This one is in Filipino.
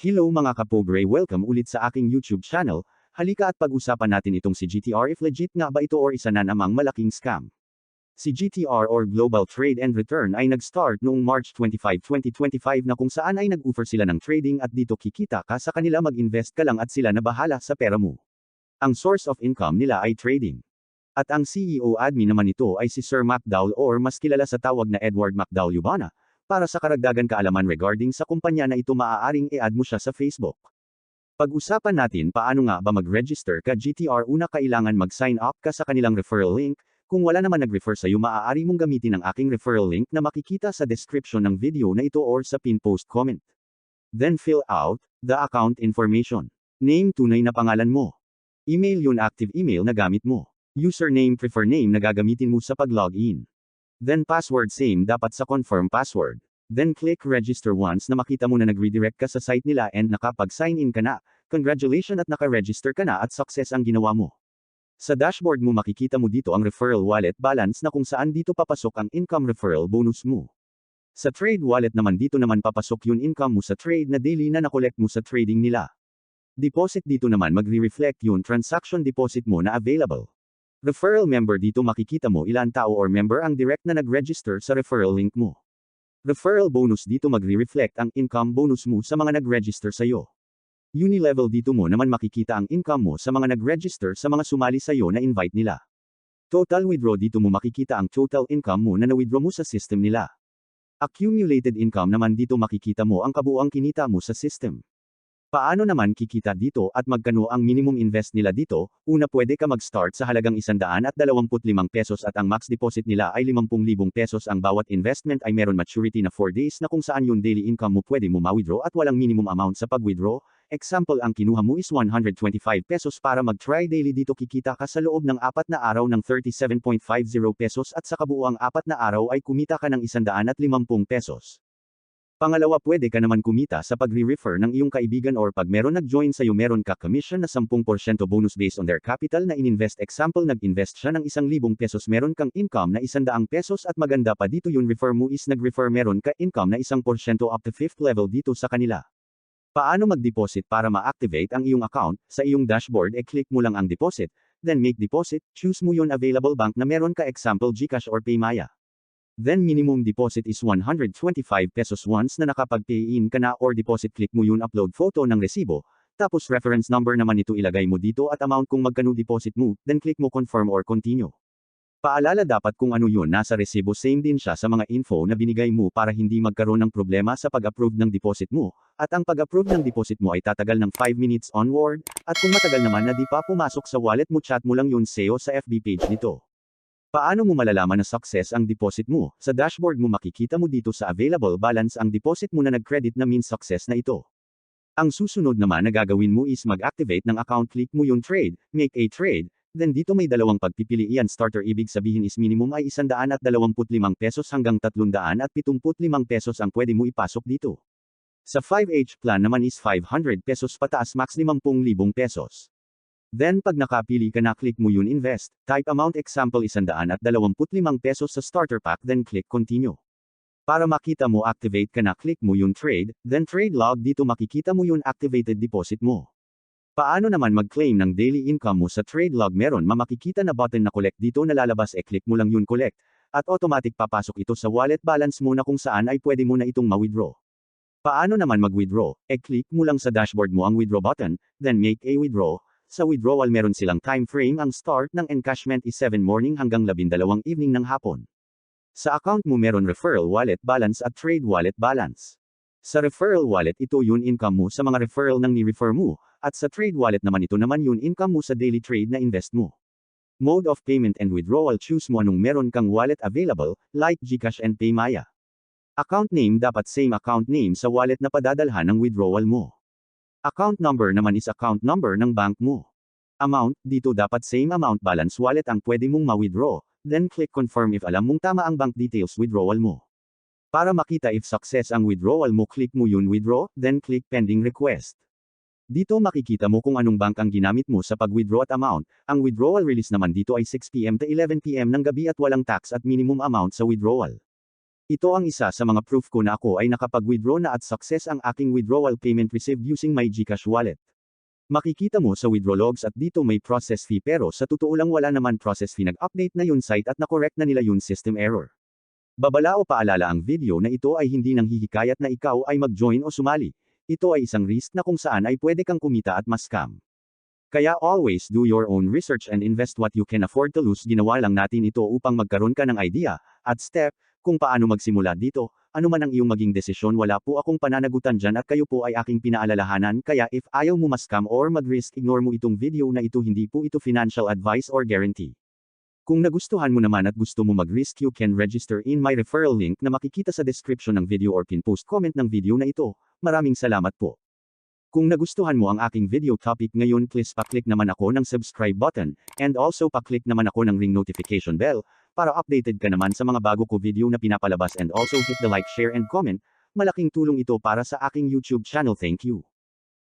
Hello mga kapobre, welcome ulit sa aking YouTube channel. Halika at pag-usapan natin itong si GTR, if legit nga ba ito or isa na namang malaking scam. Si GTR or Global Trade and Return ay nag-start noong March 25, 2025 na kung saan ay nag-offer sila ng trading at dito kikita ka sa kanila, mag-invest ka lang at sila na bahala sa pera mo. Ang source of income nila ay trading. At ang CEO admin naman nito ay si Sir McDowell or mas kilala sa tawag na Edward McDowell Yubana. Para sa karagdagan kaalaman regarding sa kumpanya na ito, maaaring i-add mo siya sa Facebook. Pag-usapan natin paano nga ba mag-register ka GTR. Una, kailangan mag-sign up ka sa kanilang referral link. Kung wala naman nag-refer sa iyo, maaari mong gamitin ang aking referral link na makikita sa description ng video na ito or sa pin post comment. Then fill out the account information. Name, tunay na pangalan mo. Email, yun active email na gamit mo. Username, prefer name na gagamitin mo sa pag-login. Then password, same dapat sa confirm password. Then click register. Once na makita mo na nag-redirect ka sa site nila and nakapag-sign in ka na, congratulations at naka-register ka na at success ang ginawa mo. Sa dashboard mo makikita mo dito ang referral wallet balance na kung saan dito papasok ang income referral bonus mo. Sa trade wallet naman, dito naman papasok yung income mo sa trade na daily na nakolekt mo sa trading nila. Deposit, dito naman magre-reflect yung transaction deposit mo na available. Referral member, dito makikita mo ilan tao or member ang direct na nag-register sa referral link mo. Referral bonus, dito magre-reflect ang income bonus mo sa mga nag-register sa iyo. Unilevel, dito mo naman makikita ang income mo sa mga nag-register sa mga sumali sa iyo na invite nila. Total withdraw, dito mo makikita ang total income mo na na-withdraw mo sa system nila. Accumulated income naman, dito makikita mo ang kabuuang kinita mo sa system. Paano naman kikita dito at magkano ang minimum invest nila dito? Una, pwede ka mag-start sa halagang 125 pesos at ang max deposit nila ay 50,000 pesos. Ang bawat investment ay meron maturity na 4 days na kung saan yung daily income mo pwede mo ma-withdraw at walang minimum amount sa pag-withdraw. Example, ang kinuha mo is 125 pesos para mag-try daily. Dito kikita ka sa loob ng 4 na araw ng 37.50 pesos at sa kabuuang 4 na araw ay kumita ka ng 150 pesos. Pangalawa, pwede ka naman kumita sa pagre-refer ng iyong kaibigan or pag meron nag-join sa iyo, meron ka commission na 10% bonus based on their capital na ininvest. Example, nag-invest siya ng 1,000 pesos, meron kang income na 100 pesos at maganda pa dito yung refer mo is nag-refer, meron ka income na 1% up to 5th level dito sa kanila. Paano mag-deposit? Para ma-activate ang iyong account, sa iyong dashboard click mo lang ang deposit, then make deposit, choose mo yung available bank na meron ka, example GCash or PayMaya. Then minimum deposit is 125 pesos. Once na nakapag-pay in ka na or deposit, click mo yung upload photo ng resibo, tapos reference number naman ito ilagay mo dito at amount kung magkano deposit mo, then click mo confirm or continue. Paalala, dapat kung ano yun nasa resibo same din siya sa mga info na binigay mo para hindi magkaroon ng problema sa pag-approve ng deposit mo, at ang pag-approve ng deposit mo ay tatagal ng 5 minutes onward, at kung matagal naman na di pa pumasok sa wallet mo, chat mo lang yun SEO sa FB page nito. Paano mo malalaman na success ang deposit mo? Sa dashboard mo makikita mo dito sa available balance ang deposit mo na nag-credit na means success na ito. Ang susunod naman na gagawin mo is mag-activate ng account, click mo yung trade, make a trade, then dito may dalawang pagpipilian. Starter, ibig sabihin is minimum ay 125 pesos hanggang 375 pesos ang pwede mo ipasok dito. Sa 5H plan naman is 500 pesos pataas, max 50,000 pesos. Then pag nakapili ka na, click mo yun invest, type amount, example 125 pesos sa starter pack, then click continue. Para makita mo activate ka na, click mo yun trade, then trade log, dito makikita mo yun activated deposit mo. Paano naman mag-claim ng daily income mo? Sa trade log meron makikita na button na collect, dito nalalabas click mo lang yun collect, at automatic papasok ito sa wallet balance mo na kung saan ay pwede mo na itong ma-withdraw. Paano naman mag-withdraw? Click mo lang sa dashboard mo ang withdraw button, then make a withdraw. Sa withdrawal meron silang time frame, ang start ng encashment is 7 morning hanggang 12 evening ng hapon. Sa account mo meron referral wallet balance at trade wallet balance. Sa referral wallet, ito yun income mo sa mga referral ng ni-refer mo, at sa trade wallet naman, ito naman yun income mo sa daily trade na invest mo. Mode of payment and withdrawal, choose mo anong meron kang wallet available, like GCash and PayMaya. Account name, dapat same account name sa wallet na padadalhan ng withdrawal mo. Account number naman is account number ng bank mo. Amount, dito dapat same amount balance wallet ang pwede mong ma-withdraw, then click confirm if alam mong tama ang bank details withdrawal mo. Para makita if success ang withdrawal mo, click mo yun withdraw, then click pending request. Dito makikita mo kung anong bank ang ginamit mo sa pag-withdraw at amount. Ang withdrawal release naman dito ay 6 PM to 11 PM ng gabi at walang tax at minimum amount sa withdrawal. Ito ang isa sa mga proof ko na ako ay nakapag-withdraw na at success ang aking withdrawal payment received using my GCash wallet. Makikita mo sa withdraw logs at dito may process fee pero sa totoo lang wala naman process fee, nag-update na yun site at na-correct na nila yun system error. Babala o paalala, ang video na ito ay hindi nang hihikayat na ikaw ay mag-join o sumali. Ito ay isang risk na kung saan ay pwede kang kumita at ma-scam. Kaya always do your own research and invest what you can afford to lose. Ginawa lang natin ito upang magkaroon ka ng idea at step kung paano magsimula dito. Ano man ang iyong maging desisyon, wala po akong pananagutan dyan at kayo po ay aking pinaalalahanan. Kaya if ayaw mo ma-scam or mag-risk, ignore mo itong video na ito. Hindi po ito financial advice or guarantee. Kung nagustuhan mo naman at gusto mo mag-risk, you can register in my referral link na makikita sa description ng video or pin-post comment ng video na ito. Maraming salamat po. Kung nagustuhan mo ang aking video topic ngayon, please pa-click naman ako ng subscribe button, and also pa-click naman ako ng ring notification bell, para updated ka naman sa mga bago ko video na pinapalabas, and also hit the like, share and comment. Malaking tulong ito para sa aking YouTube channel. Thank you.